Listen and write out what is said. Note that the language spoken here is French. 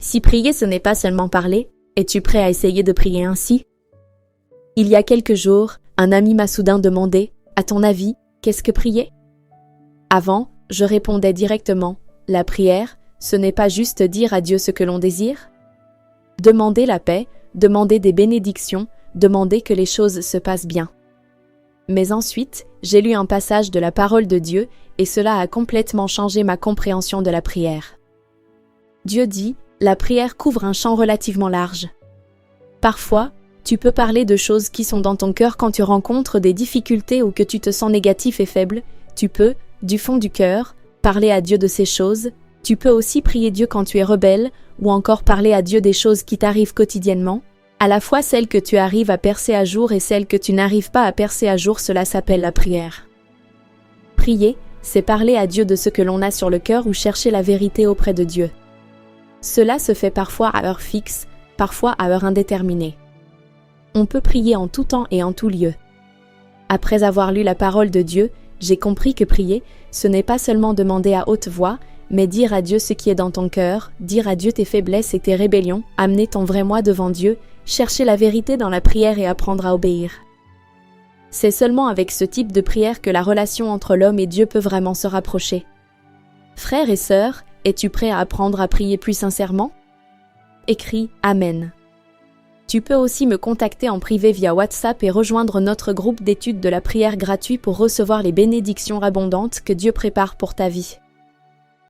Si prier ce n'est pas seulement parler, es-tu prêt à essayer de prier ainsi? Il y a quelques jours, un ami m'a soudain demandé « À ton avis, qu'est-ce que prier ?» Avant, je répondais directement « La prière, ce n'est pas juste dire à Dieu ce que l'on désire ?» Demander la paix, demander des bénédictions, demander que les choses se passent bien. Mais ensuite, j'ai lu un passage de la parole de Dieu et cela a complètement changé ma compréhension de la prière. Dieu dit « La prière couvre un champ relativement large. » Parfois, tu peux parler de choses qui sont dans ton cœur quand tu rencontres des difficultés ou que tu te sens négatif et faible. Tu peux, du fond du cœur, parler à Dieu de ces choses. Tu peux aussi prier Dieu quand tu es rebelle ou encore parler à Dieu des choses qui t'arrivent quotidiennement. À la fois celles que tu arrives à percer à jour et celles que tu n'arrives pas à percer à jour, cela s'appelle la prière. Prier, c'est parler à Dieu de ce que l'on a sur le cœur ou chercher la vérité auprès de Dieu. Cela se fait parfois à heure fixe, parfois à heure indéterminée. On peut prier en tout temps et en tout lieu. Après avoir lu la parole de Dieu, j'ai compris que prier, ce n'est pas seulement demander à haute voix, mais dire à Dieu ce qui est dans ton cœur, dire à Dieu tes faiblesses et tes rébellions, amener ton vrai moi devant Dieu, chercher la vérité dans la prière et apprendre à obéir. C'est seulement avec ce type de prière que la relation entre l'homme et Dieu peut vraiment se rapprocher. Frères et sœurs, es-tu prêt à apprendre à prier plus sincèrement? Écris « Amen ». Tu peux aussi me contacter en privé via WhatsApp et rejoindre notre groupe d'études de la prière gratuit pour recevoir les bénédictions abondantes que Dieu prépare pour ta vie.